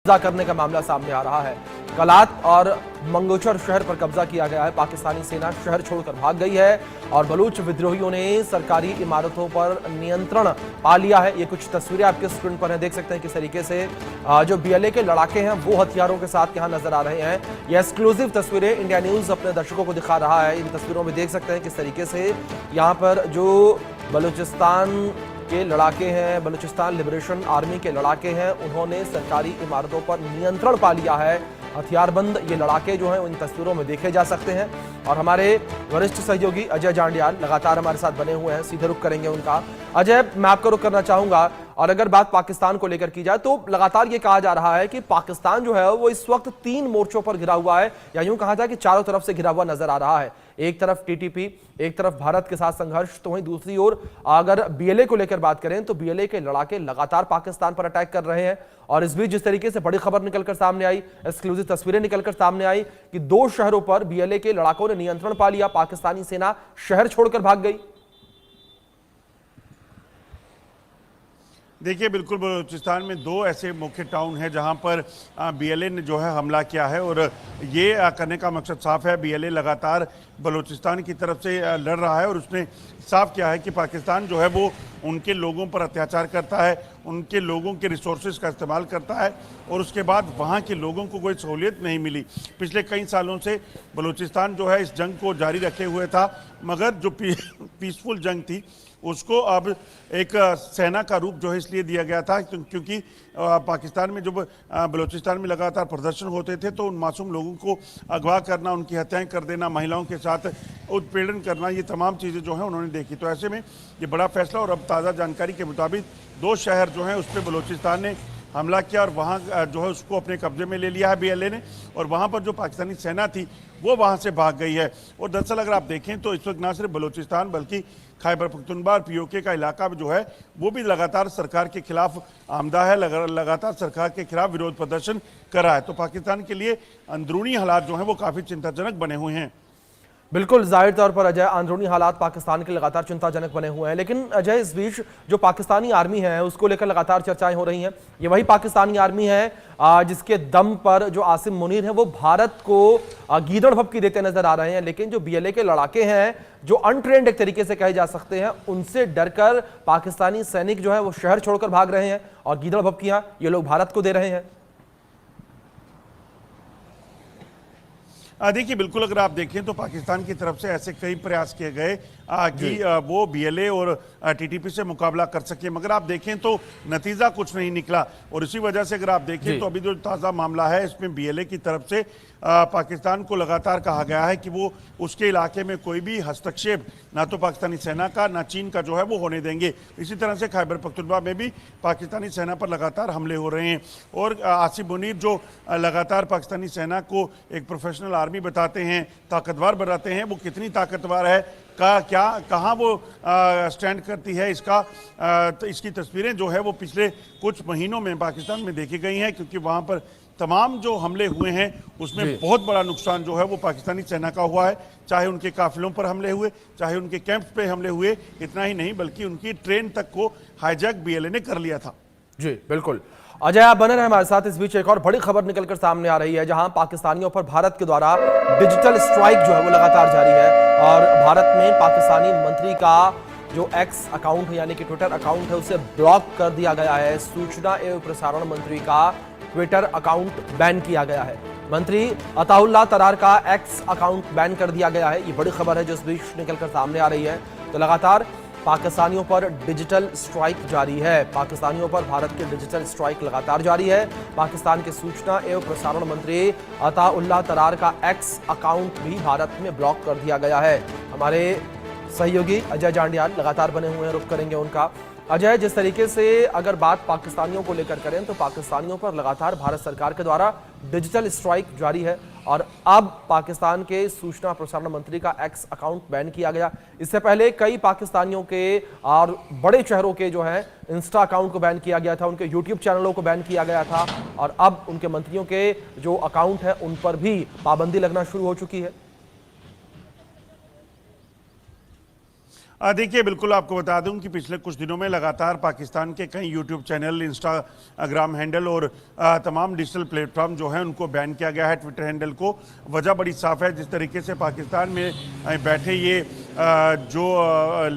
कब्जा करने का मामला सामने आ रहा है। कलात और मंगोचर शहर पर कब्जा किया गया है। पाकिस्तानी सेना शहर छोड़कर भाग गई है और बलूच विद्रोहियों ने सरकारी इमारतों पर नियंत्रण पा लिया है। ये कुछ तस्वीरें आपके स्क्रीन पर हैं, देख सकते हैं किस तरीके से जो बीएलए के लड़ाके हैं वो हथियारों के साथ यहां नजर आ रहे हैं। ये एक्सक्लूसिव तस्वीरें इंडिया न्यूज अपने दर्शकों को दिखा रहा है। इन तस्वीरों में देख सकते हैं किस तरीके से यहाँ पर जो बलूचिस्तान के लड़ाके हैं, बलूचिस्तान लिबरेशन आर्मी के लड़ाके हैं, उन्होंने सरकारी इमारतों पर नियंत्रण पा लिया है। हथियारबंद ये लड़ाके जो हैं इन तस्वीरों में देखे जा सकते हैं और हमारे वरिष्ठ सहयोगी अजय जांडियाल लगातार हमारे साथ बने हुए हैं। सीधे रुख करेंगे उनका। अजय, मैं आपका रुख करना चाहूंगा और अगर बात पाकिस्तान को लेकर की जाए तो लगातार ये कहा जा रहा है कि पाकिस्तान जो है वो इस वक्त 3 मोर्चों पर घिरा हुआ है, या यूं कहा जाए कि चारों तरफ से घिरा हुआ नजर आ रहा है। एक तरफ टीटीपी, एक तरफ भारत के साथ संघर्ष, तो वहीं दूसरी ओर अगर बीएलए को लेकर बात करें तो बीएलए के लड़ाके लगातार पाकिस्तान पर अटैक कर रहे हैं। और इस बीच जिस तरीके से बड़ी खबर निकलकर सामने आई, एक्सक्लूसिव तस्वीरें निकलकर सामने आई कि 2 शहरों पर बीएलए के लड़ाकों ने नियंत्रण पा लिया, पाकिस्तानी सेना शहर छोड़कर भाग गई। देखिए, बिल्कुल बलूचिस्तान में 2 ऐसे मुख्य टाउन हैं जहां पर बीएलए ने जो है हमला किया है और ये करने का मकसद साफ है। बीएलए लगातार बलूचिस्तान की तरफ से लड़ रहा है और उसने साफ किया है कि पाकिस्तान जो है वो उनके लोगों पर अत्याचार करता है, उनके लोगों के रिसोर्सेज का इस्तेमाल करता है और उसके बाद वहाँ के लोगों को कोई सहूलियत नहीं मिली। पिछले कई सालों से बलूचिस्तान जो है इस जंग को जारी रखे हुए था, मगर जो पीसफुल जंग थी उसको अब एक सेना का रूप जो है इसलिए दिया गया था क्योंकि पाकिस्तान में जब बलूचिस्तान में लगातार प्रदर्शन होते थे तो उन मासूम लोगों को अगवा करना, उनकी हत्याएं कर देना, महिलाओं के साथ उत्पीड़न करना, ये तमाम चीज़ें जो हैं उन्होंने देखी। तो ऐसे में ये बड़ा फैसला, और अब ताज़ा जानकारी के मुताबिक 2 शहर जो हैं उस पर बलूचिस्तान ने हमला किया और वहाँ जो है उसको अपने कब्जे में ले लिया है बीएलए ने, और वहाँ पर जो पाकिस्तानी सेना थी वो वहाँ से भाग गई है। और दरअसल अगर आप देखें तो इस वक्त ना सिर्फ बलूचिस्तान बल्कि खैबर पख्तूनख्वा और पीओके का इलाका जो है वो भी लगातार सरकार के खिलाफ आमदा है, लगातार सरकार के खिलाफ विरोध प्रदर्शन कर रहा है। तो पाकिस्तान के लिए अंदरूनी हालात जो हैं वो काफ़ी चिंताजनक बने हुए हैं। बिल्कुल, जाहिर तौर पर अजय, अंदरूनी हालात पाकिस्तान के लगातार चिंताजनक बने हुए हैं। लेकिन अजय, इस बीच जो पाकिस्तानी आर्मी है उसको लेकर लगातार चर्चाएं हो रही हैं। ये वही पाकिस्तानी आर्मी है जिसके दम पर जो आसिम मुनीर है वो भारत को गीदड़ भभकी देते नजर आ रहे हैं। लेकिन जो बीएलए के लड़ाके हैं, जो अनट्रेंड एक तरीके से कहे जा सकते हैं, उनसे डरकर पाकिस्तानी सैनिक जो है वो शहर छोड़कर भाग रहे हैं और गीदड़ भभकियां ये लोग भारत को दे रहे हैं। देखिए, बिल्कुल अगर आप देखें तो पाकिस्तान की तरफ से ऐसे कई प्रयास किए गए कि वो बीएलए और टीटीपी से मुकाबला कर सके, मगर आप देखें तो नतीजा कुछ नहीं निकला। और इसी वजह से अगर आप देखें तो अभी जो ताज़ा मामला है इसमें बीएलए की तरफ से पाकिस्तान को लगातार कहा गया है कि वो उसके इलाके में कोई भी हस्तक्षेप ना तो पाकिस्तानी सेना का ना चीन का जो है वो होने देंगे। इसी तरह से खैबर पख्तूनख्वा में भी पाकिस्तानी सेना पर लगातार हमले हो रहे हैं और आसिम मुनीर जो लगातार पाकिस्तानी सेना को एक प्रोफेशनल आर्मी बताते हैं, ताकतवर बताते हैं, वो कितनी ताकतवर है, कहाँ वो स्टैंड करती है, तो इसकी तस्वीरें जो है वो पिछले कुछ महीनों में पाकिस्तान में देखी गई हैं, क्योंकि वहाँ पर तमाम जो हमले हुए हैं उसमें बहुत बड़ा नुकसान जो है वो पाकिस्तानी सेना का हुआ है। चाहे उनके काफिलों पर हमले हुए, चाहे उनके कैंप्स पे हमले हुए, इतना ही नहीं बल्कि उनकी ट्रेन तक को हाईजैक बीएलए ने कर लिया था। जी बिल्कुल, अजय आप बने रहे हमारे साथ। इस बीच एक और बड़ी खबर निकलकर सामने आ रही है जहां पाकिस्तानियों पर भारत के द्वारा डिजिटल स्ट्राइक जो है वो लगातार जारी है और भारत में पाकिस्तानी मंत्री का जो एक्स अकाउंट है यानी कि ट्विटर अकाउंट है उसे ब्लॉक कर दिया गया है। सूचना एवं प्रसारण मंत्री का ट्विटर अकाउंट बैन किया गया है। मंत्री अताउल्लाह तरार का एक्स अकाउंट बैन कर दिया गया है। ये बड़ी खबर है जो इस बीच निकलकर सामने आ रही है। तो लगातार पाकिस्तानियों पर डिजिटल स्ट्राइक जारी है। पाकिस्तानियों पर भारत की डिजिटल स्ट्राइक लगातार जारी है। पाकिस्तान के सूचना एवं प्रसारण मंत्री अताउल्लाह तरार का एक्स अकाउंट भी भारत में ब्लॉक कर दिया गया है। हमारे सहयोगी अजय जांडियाल लगातार बने हुए हैं, रुख करेंगे उनका। अजय, जिस तरीके से अगर बात पाकिस्तानियों को लेकर करें तो पाकिस्तानियों पर लगातार भारत सरकार के द्वारा डिजिटल स्ट्राइक जारी है और अब पाकिस्तान के सूचना प्रसारण मंत्री का एक्स अकाउंट बैन किया गया। इससे पहले कई पाकिस्तानियों के और बड़े शहरों के जो है इंस्टा अकाउंट को बैन किया गया था, उनके यूट्यूब चैनलों को बैन किया गया था और अब उनके मंत्रियों के जो अकाउंट है उन पर भी पाबंदी लगना शुरू हो चुकी है। देखिए, बिल्कुल आपको बता दूं कि पिछले कुछ दिनों में लगातार पाकिस्तान के कई यूट्यूब चैनल, इंस्टाग्राम हैंडल और तमाम डिजिटल प्लेटफॉर्म जो है उनको बैन किया गया है, ट्विटर हैंडल को। वजह बड़ी साफ है, जिस तरीके से पाकिस्तान में बैठे ये जो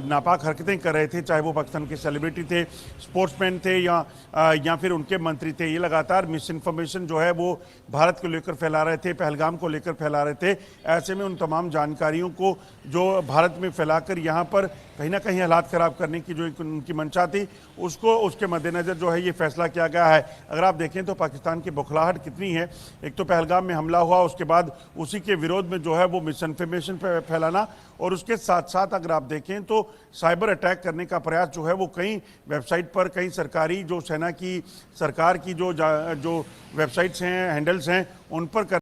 नापाक हरकतें कर रहे थे, चाहे वो पाकिस्तान के सेलिब्रिटी थे, स्पोर्ट्समैन थे या फिर उनके मंत्री थे, ये लगातार मिस इन्फॉर्मेशन जो है वो भारत को लेकर फैला रहे थे, पहलगाम को लेकर फैला रहे थे। ऐसे में उन तमाम जानकारियों को जो भारत में फैलाकर यहाँ पर कहीं ना कहीं हालात ख़राब करने की जो उनकी मंशा थी, उसके मद्देनज़र जो है ये फैसला किया गया है। अगर आप देखें तो पाकिस्तान की बौखलाहट कितनी है। एक तो पहलगाम में हमला हुआ, उसके बाद उसी के विरोध में जो है वो मिस इन्फॉर्मेशन फैलाना, और उसके साथ साथ अगर आप देखें तो साइबर अटैक करने का प्रयास जो है वो कई वेबसाइट पर, कई सरकारी जो सेना की, सरकार की जो वेबसाइट्स हैं, हैंडल्स हैं, उन पर